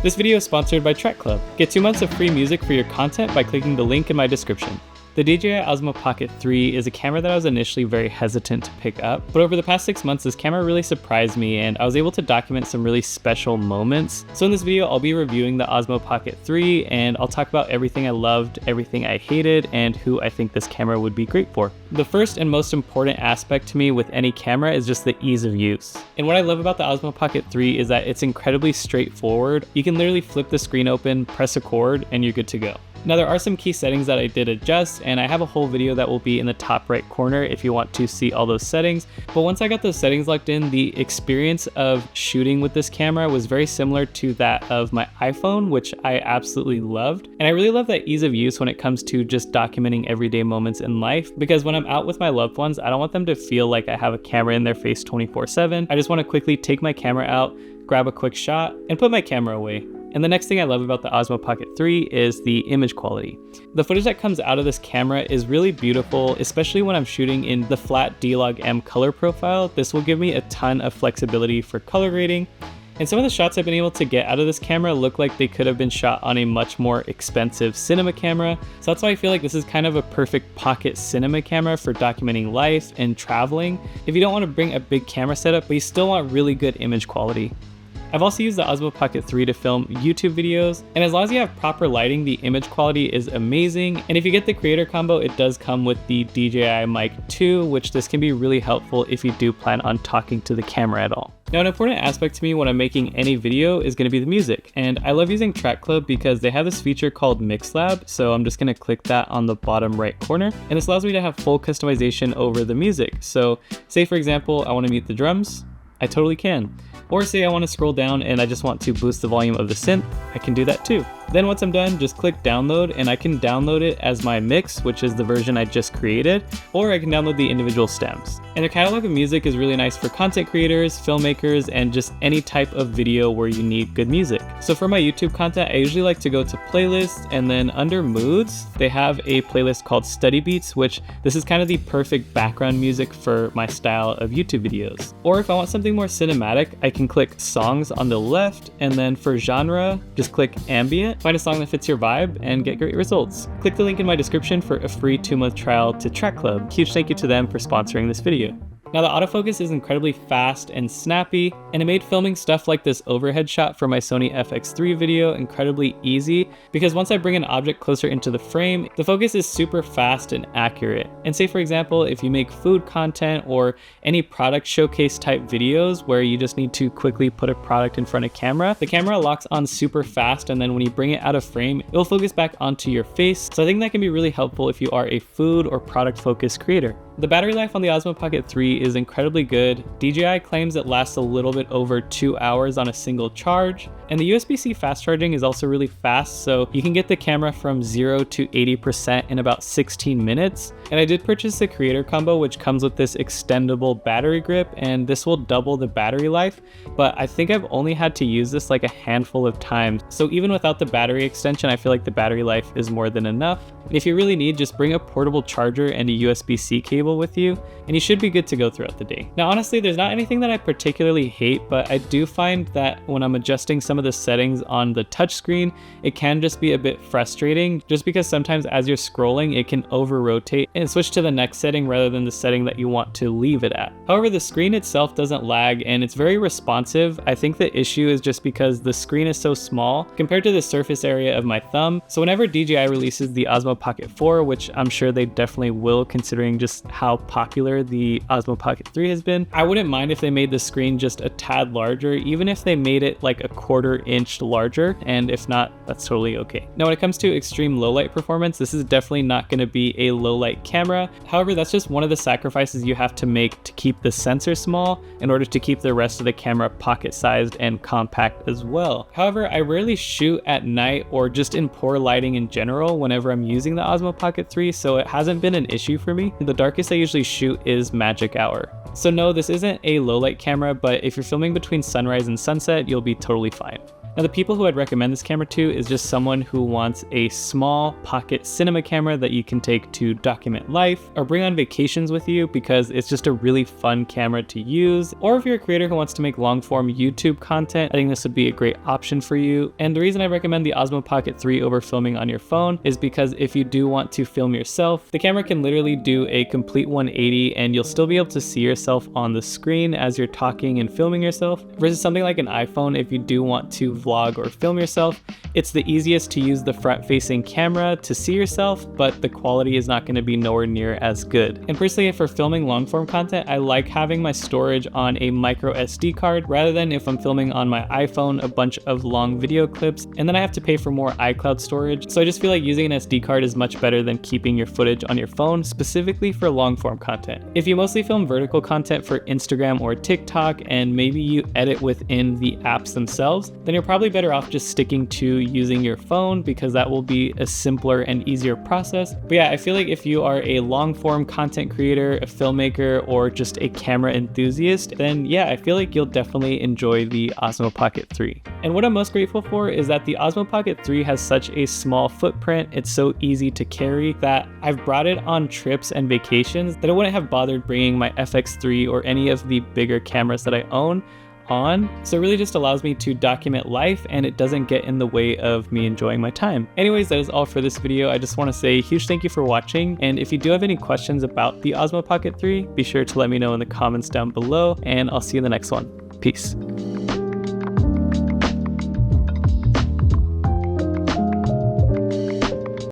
This video is sponsored by Track Club. Get 2 months of free music for your content by clicking the link in my description. The DJI Osmo Pocket 3 is a camera that I was initially very hesitant to pick up, but over the past 6 months this camera really surprised me and I was able to document some really special moments. So in this video I'll be reviewing the Osmo Pocket 3 and I'll talk about everything I loved, everything I hated, and who I think this camera would be great for. The first and most important aspect to me with any camera is just the ease of use. And what I love about the Osmo Pocket 3 is that it's incredibly straightforward. You can literally flip the screen open, press a cord, and you're good to go. Now there are some key settings that I did adjust, and I have a whole video that will be in the top right corner if you want to see all those settings. But once I got those settings locked in, the experience of shooting with this camera was very similar to that of my iPhone, which I absolutely loved. And I really love that ease of use when it comes to just documenting everyday moments in life, because when I'm out with my loved ones, I don't want them to feel like I have a camera in their face 24/7. I just want to quickly take my camera out, grab a quick shot, and put my camera away. And the next thing I love about the Osmo Pocket 3 is the image quality. The footage that comes out of this camera is really beautiful, especially when I'm shooting in the flat D-Log-M color profile. This will give me a ton of flexibility for color grading. And some of the shots I've been able to get out of this camera look like they could have been shot on a much more expensive cinema camera. So that's why I feel like this is kind of a perfect pocket cinema camera for documenting life and traveling. If you don't want to bring a big camera setup, but you still want really good image quality. I've also used the Osmo Pocket 3 to film YouTube videos, and as long as you have proper lighting, the image quality is amazing. And if you get the creator combo, it does come with the DJI Mic 2, which this can be really helpful if you do plan on talking to the camera at all. Now, an important aspect to me when I'm making any video is going to be the music, and I love using Track Club because they have this feature called Mix Lab, so I'm just going to click that on the bottom right corner, and this allows me to have full customization over the music. So say for example I want to mute the drums, I totally can. Or say I want to scroll down and I just want to boost the volume of the synth, I can do that too. Then once I'm done, just click download and I can download it as my mix, which is the version I just created, or I can download the individual stems. And their catalog of music is really nice for content creators, filmmakers, and just any type of video where you need good music. So for my YouTube content, I usually like to go to playlists, and then under moods, they have a playlist called Study Beats, which this is kind of the perfect background music for my style of YouTube videos. Or if I want something more cinematic, I can click songs on the left, and then for genre, just click ambient. Find a song that fits your vibe and get great results. Click the link in my description for a free 2-month trial to Track Club. Huge thank you to them for sponsoring this video. Now the autofocus is incredibly fast and snappy, and it made filming stuff like this overhead shot for my Sony FX3 video incredibly easy, because once I bring an object closer into the frame, the focus is super fast and accurate. And say for example, if you make food content or any product showcase type videos where you just need to quickly put a product in front of camera, the camera locks on super fast, and then when you bring it out of frame, it will focus back onto your face. So I think that can be really helpful if you are a food or product focused creator. The battery life on the Osmo Pocket 3 is incredibly good. DJI claims it lasts a little bit over 2 hours on a single charge, and the USB-C fast charging is also really fast, so you can get the camera from 0 to 80% in about 16 minutes. And I did purchase the creator combo, which comes with this extendable battery grip, and this will double the battery life, but I think I've only had to use this like a handful of times. So even without the battery extension, I feel like the battery life is more than enough. If you really need, just bring a portable charger and a USB-C cable with you, and you should be good to go throughout the day. Now honestly, there's not anything that I particularly hate, but I do find that when I'm adjusting some of the settings on the touchscreen, it can just be a bit frustrating, just because sometimes as you're scrolling, it can over-rotate and switch to the next setting rather than the setting that you want to leave it at. However, the screen itself doesn't lag and it's very responsive. I think the issue is just because the screen is so small compared to the surface area of my thumb. So whenever DJI releases the Osmo Pocket 4, which I'm sure they definitely will considering just how popular the Osmo Pocket 3 has been, I wouldn't mind if they made the screen just a tad larger, even if they made it like a 1/4 inch larger, and if not, that's totally okay. Now when it comes to extreme low light performance, this is definitely not going to be a low light camera. However, that's just one of the sacrifices you have to make to keep the sensor small in order to keep the rest of the camera pocket sized and compact as well. However, I rarely shoot at night or just in poor lighting in general whenever I'm using the Osmo Pocket 3, so it hasn't been an issue for me. The darkest I usually shoot is magic hour. So no, this isn't a low light camera, but if you're filming between sunrise and sunset, you'll be totally fine. Now, the people who I'd recommend this camera to is just someone who wants a small pocket cinema camera that you can take to document life or bring on vacations with you, because it's just a really fun camera to use. Or if you're a creator who wants to make long form YouTube content, I think this would be a great option for you. And the reason I recommend the Osmo Pocket 3 over filming on your phone is because if you do want to film yourself, the camera can literally do a complete 180 and you'll still be able to see yourself on the screen as you're talking and filming yourself, versus something like an iPhone. If you do want to vlog or film yourself, it's the easiest to use the front facing camera to see yourself, but the quality is not going to be nowhere near as good. And personally, for filming long form content, I like having my storage on a micro SD card rather than if I'm filming on my iPhone a bunch of long video clips and then I have to pay for more iCloud storage. So I just feel like using an SD card is much better than keeping your footage on your phone, specifically for long form content. If you mostly film vertical content for Instagram or TikTok and maybe you edit within the apps themselves, then you're probably better off just sticking to using your phone, because that will be a simpler and easier process. But yeah, I feel like if you are a long form content creator, a filmmaker, or just a camera enthusiast, then yeah, I feel like you'll definitely enjoy the Osmo Pocket 3. And what I'm most grateful for is that the Osmo Pocket 3 has such a small footprint, it's so easy to carry, that I've brought it on trips and vacations that I wouldn't have bothered bringing my FX3 or any of the bigger cameras that I own on. So it really just allows me to document life and it doesn't get in the way of me enjoying my time. Anyways, that is all for this video. I just want to say a huge thank you for watching, and if you do have any questions about the Osmo Pocket 3, be sure to let me know in the comments down below, and I'll see you in the next one. Peace.